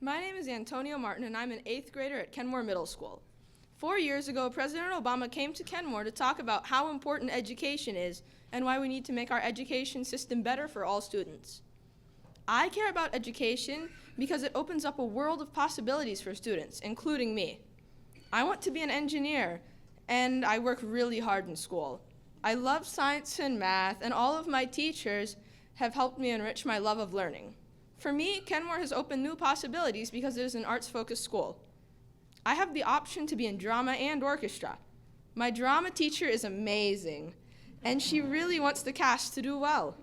My name is Antonio Martin, and I'm an 8th grader at Kenmore Middle School. 4 years ago, President Obama came to Kenmore to talk about how important education is and why we need to make our education system better for all students. I care about education because it opens up a world of possibilities for students, including me. I want to be an engineer, and I work really hard in school. I love science and math, and all of my teachers have helped me enrich my love of learning. For me, Kenmore has opened new possibilities because it is an arts-focused school. I have the option to be in drama and orchestra. My drama teacher is amazing, and she really wants the cast to do well.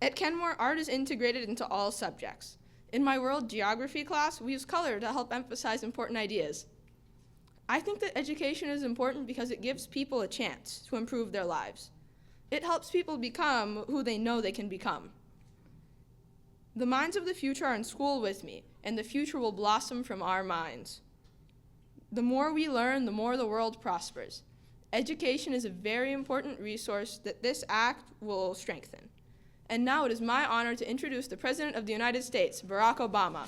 At Kenmore, art is integrated into all subjects. In my world geography class, we use color to help emphasize important ideas. I think that education is important because it gives people a chance to improve their lives. It helps people become who they know they can become. The minds of the future are in school with me, and the future will blossom from our minds. The more we learn, the more the world prospers. Education is a very important resource that this act will strengthen. And now it is my honor to introduce the President of the United States, Barack Obama. All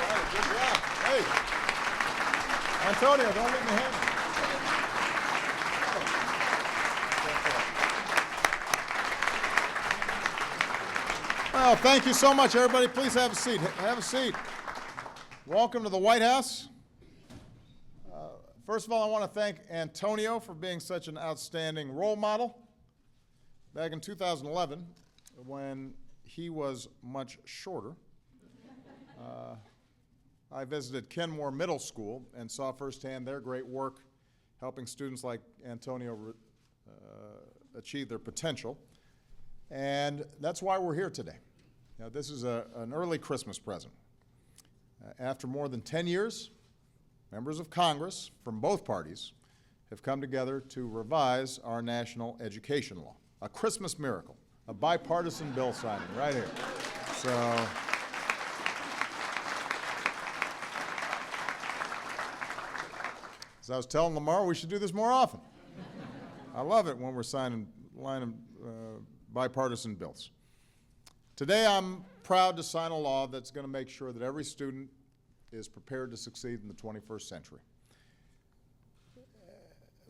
right, good job. Hey. Antonio, don't let me hang. Well, thank you so much, everybody. Please have a seat. Have a seat. Welcome to the White House. First of all, I want to thank Antonio for being such an outstanding role model. Back in 2011, when he was much shorter, I visited Kenmore Middle School and saw firsthand their great work helping students like Antonio achieve their potential. And that's why we're here today. Now, this is an early Christmas present. After more than 10 years, members of Congress from both parties have come together to revise our national education law. A Christmas miracle, a bipartisan bill signing right here. So, as I was telling Lamar, we should do this more often. I love it when we're signing bipartisan bills. Today, I'm proud to sign a law that's going to make sure that every student is prepared to succeed in the 21st century.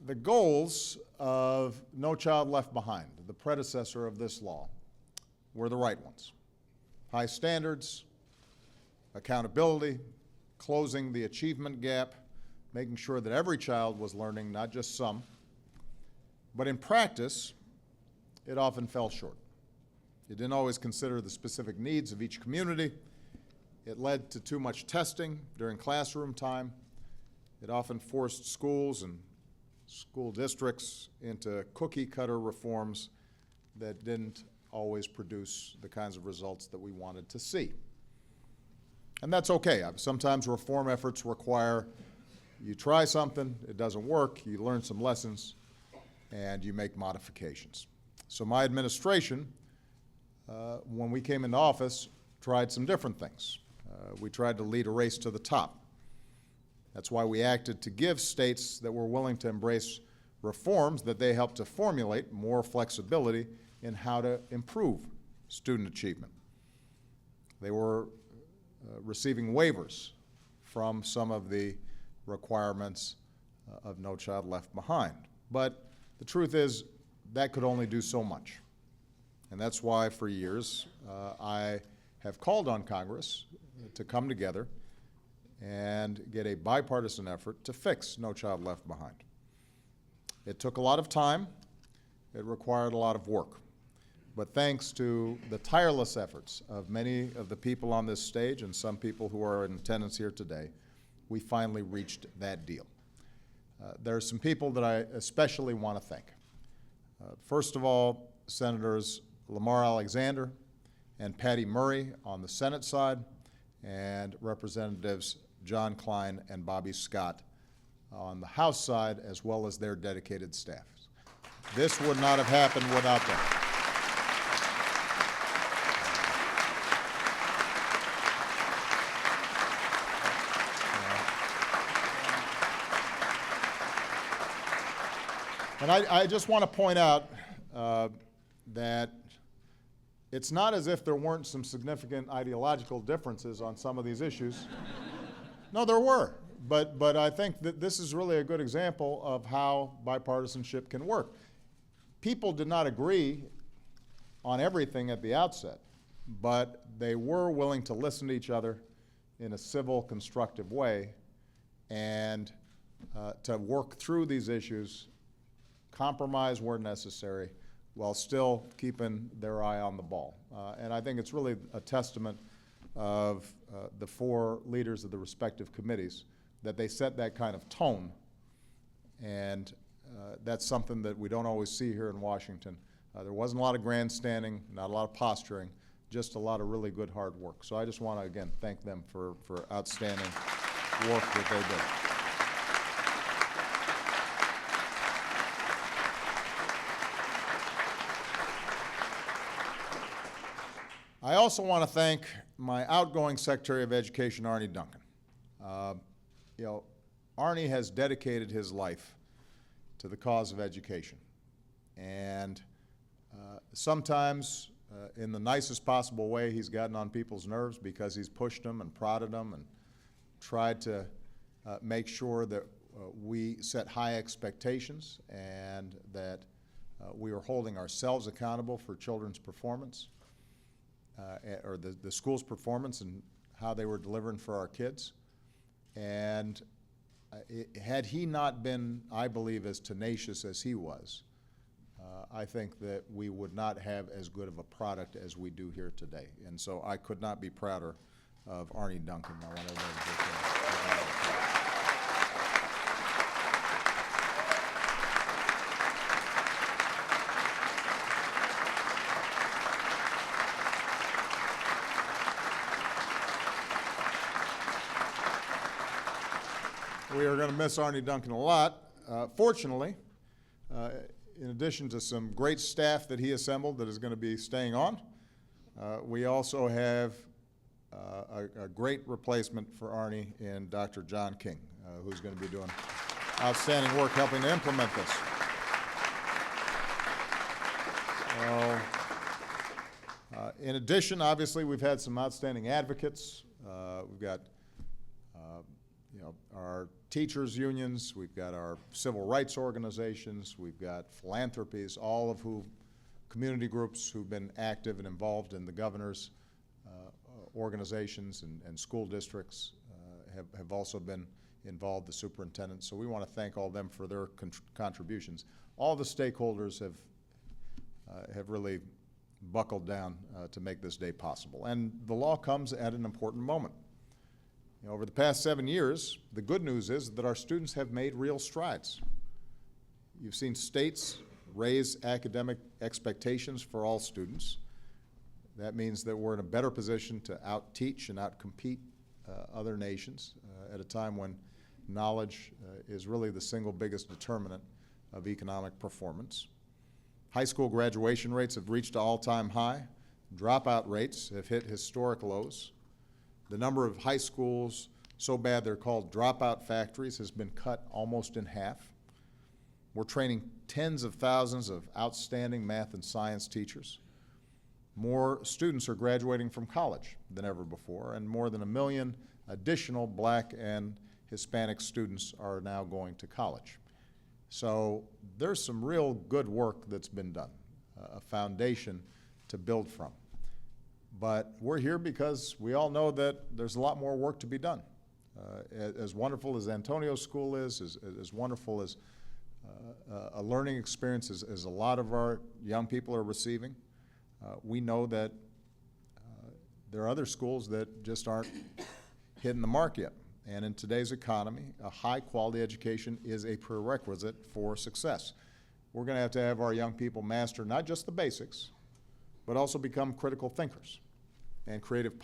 The goals of No Child Left Behind, the predecessor of this law, were the right ones. High standards, accountability, closing the achievement gap, making sure that every child was learning, not just some. But in practice, it often fell short. It didn't always consider the specific needs of each community. It led to too much testing during classroom time. It often forced schools and school districts into cookie-cutter reforms that didn't always produce the kinds of results that we wanted to see. And that's okay. Sometimes reform efforts require you try something, it doesn't work, you learn some lessons, and you make modifications. So my administration, when we came into office, tried some different things. We tried to lead a race to the top. That's why we acted to give states that were willing to embrace reforms that they helped to formulate more flexibility in how to improve student achievement. They were receiving waivers from some of the requirements of No Child Left Behind. But the truth is that could only do so much. And that's why for years I have called on Congress to come together and get a bipartisan effort to fix No Child Left Behind. It took a lot of time. It required a lot of work. But thanks to the tireless efforts of many of the people on this stage and some people who are in attendance here today, we finally reached that deal. There are some people that I especially want to thank. First of all, Senators Lamar Alexander and Patty Murray on the Senate side, and Representatives John Klein and Bobby Scott on the House side, as well as their dedicated staffs. This would not have happened without them. And I just want to point out that it's not as if there weren't some significant ideological differences on some of these issues. No, there were. But I think that this is really a good example of how bipartisanship can work. People did not agree on everything at the outset, but they were willing to listen to each other in a civil, constructive way and to work through these issues, compromise where necessary, while still keeping their eye on the ball. And I think it's really a testament of the four leaders of the respective committees that they set that kind of tone. And that's something that we don't always see here in Washington. There wasn't a lot of grandstanding, not a lot of posturing, just a lot of really good hard work. So I just want to, again, thank them for outstanding work that they did. I also want to thank my outgoing Secretary of Education, Arne Duncan. Arne has dedicated his life to the cause of education. And sometimes, in the nicest possible way, he's gotten on people's nerves because he's pushed them and prodded them and tried to make sure that we set high expectations and that we are holding ourselves accountable for children's performance. Or the school's performance and how they were delivering for our kids. And had he not been, I believe, as tenacious as he was, I think that we would not have as good of a product as we do here today. And so I could not be prouder of Arne Duncan. I want everybody to give him We are going to miss Arne Duncan a lot. Fortunately, in addition to some great staff that he assembled that is going to be staying on, we also have a great replacement for Arne in Dr. John King, who's going to be doing outstanding work helping to implement this. In addition, obviously, we've had some outstanding advocates. We've got our teachers' unions, we've got our civil rights organizations, we've got philanthropies, all of who, community groups who've been active and involved in the governor's organizations and school districts have also been involved, the superintendents. So we want to thank all of them for their contributions. All the stakeholders have really buckled down to make this day possible. And the law comes at an important moment. Over the past 7 years, the good news is that our students have made real strides. You've seen states raise academic expectations for all students. That means that we're in a better position to out-teach and out-compete other nations at a time when knowledge is really the single biggest determinant of economic performance. High school graduation rates have reached an all-time high. Dropout rates have hit historic lows. The number of high schools so bad they're called dropout factories has been cut almost in half. We're training tens of thousands of outstanding math and science teachers. More students are graduating from college than ever before, and more than 1 million additional Black and Hispanic students are now going to college. So there's some real good work that's been done, a foundation to build from. But we're here because we all know that there's a lot more work to be done. As wonderful as Antonio's school is, as wonderful as a learning experience as a lot of our young people are receiving, we know that there are other schools that just aren't hitting the mark yet. And in today's economy, a high-quality education is a prerequisite for success. We're going to have our young people master not just the basics, but also become critical thinkers and creative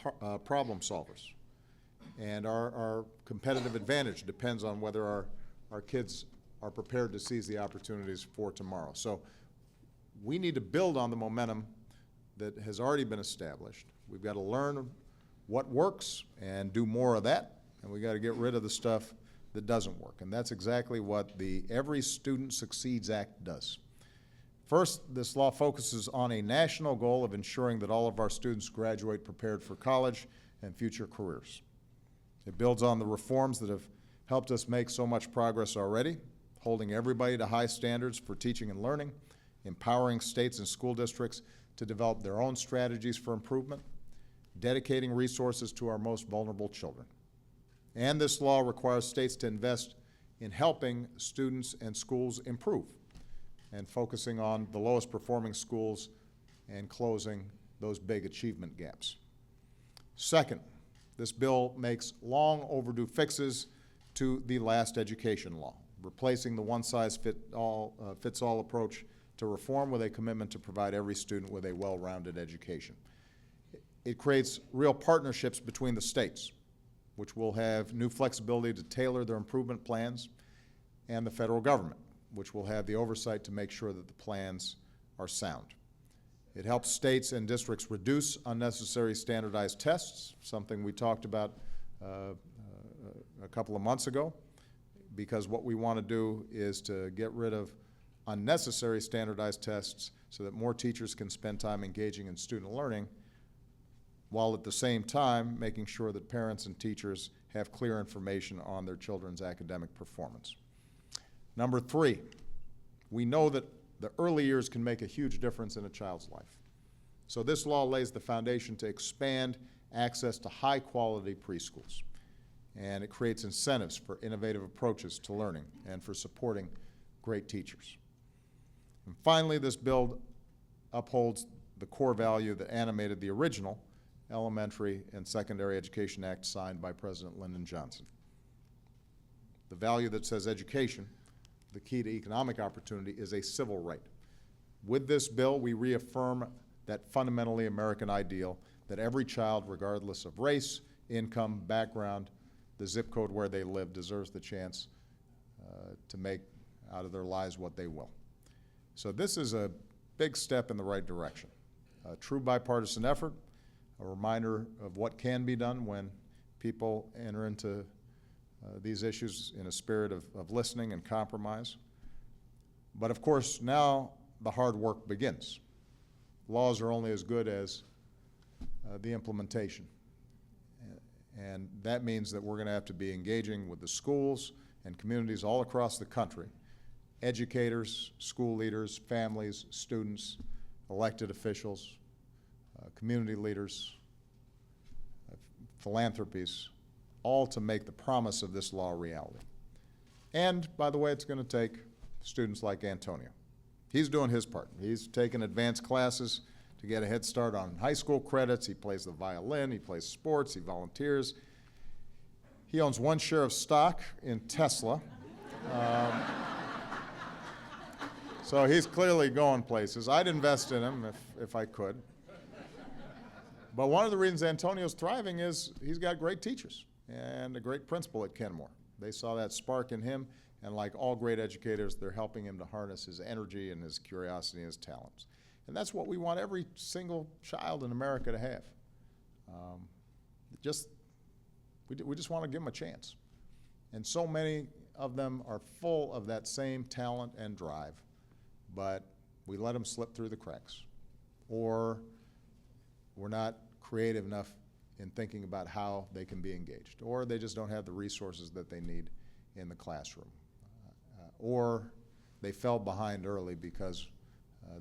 problem solvers. And our competitive advantage depends on whether our kids are prepared to seize the opportunities for tomorrow. So we need to build on the momentum that has already been established. We've got to learn what works and do more of that, and we've got to get rid of the stuff that doesn't work. And that's exactly what the Every Student Succeeds Act does. First, this law focuses on a national goal of ensuring that all of our students graduate prepared for college and future careers. It builds on the reforms that have helped us make so much progress already, holding everybody to high standards for teaching and learning, empowering states and school districts to develop their own strategies for improvement, dedicating resources to our most vulnerable children. And this law requires states to invest in helping students and schools improve and focusing on the lowest performing schools and closing those big achievement gaps. Second, this bill makes long overdue fixes to the last education law, replacing the one-size-fits-all approach to reform with a commitment to provide every student with a well-rounded education. It creates real partnerships between the states, which will have new flexibility to tailor their improvement plans, and the federal government, which will have the oversight to make sure that the plans are sound. It helps states and districts reduce unnecessary standardized tests, something we talked about a couple of months ago, because what we want to do is to get rid of unnecessary standardized tests so that more teachers can spend time engaging in student learning, while at the same time making sure that parents and teachers have clear information on their children's academic performance. Number three, we know that the early years can make a huge difference in a child's life. So this law lays the foundation to expand access to high-quality preschools, and it creates incentives for innovative approaches to learning and for supporting great teachers. And finally, this bill upholds the core value that animated the original Elementary and Secondary Education Act signed by President Lyndon Johnson. The value that says education, the key to economic opportunity, is a civil right. With this bill, we reaffirm that fundamentally American ideal that every child, regardless of race, income, background, the zip code where they live, deserves the chance to make out of their lives what they will. So this is a big step in the right direction. A true bipartisan effort, a reminder of what can be done when people enter into these issues in a spirit of listening and compromise. But of course, now the hard work begins. Laws are only as good as the implementation. And that means that we're going to have to be engaging with the schools and communities all across the country, educators, school leaders, families, students, elected officials, community leaders, philanthropies, all to make the promise of this law a reality. And, by the way, it's going to take students like Antonio. He's doing his part. He's taking advanced classes to get a head start on high school credits. He plays the violin, he plays sports, he volunteers. He owns one share of stock in Tesla. So he's clearly going places. I'd invest in him if I could. But one of the reasons Antonio's thriving is he's got great teachers and a great principal at Kenmore. They saw that spark in him, and like all great educators, they're helping him to harness his energy and his curiosity and his talents. And that's what we want every single child in America to have. We just want to give them a chance. And so many of them are full of that same talent and drive, but we let them slip through the cracks. Or we're not creative enough in thinking about how they can be engaged. Or they just don't have the resources that they need in the classroom. Or they fell behind early because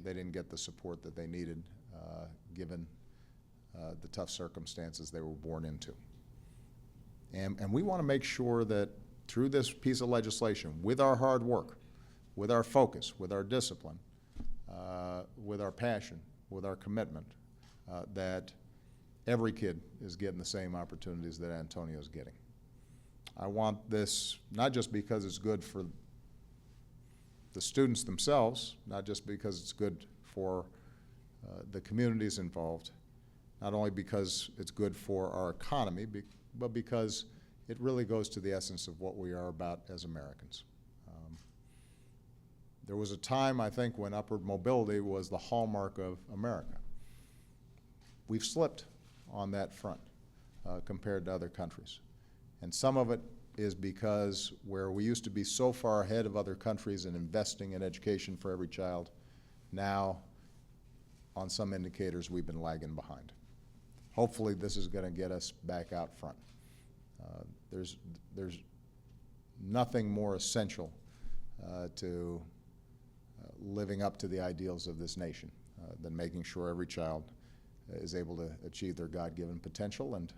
they didn't get the support that they needed given the tough circumstances they were born into. And we want to make sure that through this piece of legislation, with our hard work, with our focus, with our discipline, with our passion, with our commitment, that every kid is getting the same opportunities that Antonio's getting. I want this not just because it's good for the students themselves, not just because it's good for the communities involved, not only because it's good for our economy, but because it really goes to the essence of what we are about as Americans. There was a time, I think, when upward mobility was the hallmark of America. We've slipped on that front compared to other countries. And some of it is because where we used to be so far ahead of other countries in investing in education for every child, Now, on some indicators, we've been lagging behind. Hopefully, this is going to get us back out front. There's nothing more essential to living up to the ideals of this nation than making sure every child is able to achieve their God-given potential. And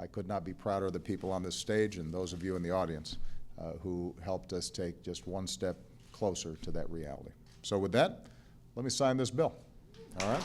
I could not be prouder of the people on this stage and those of you in the audience who helped us take just one step closer to that reality. So with that, let me sign this bill. All right?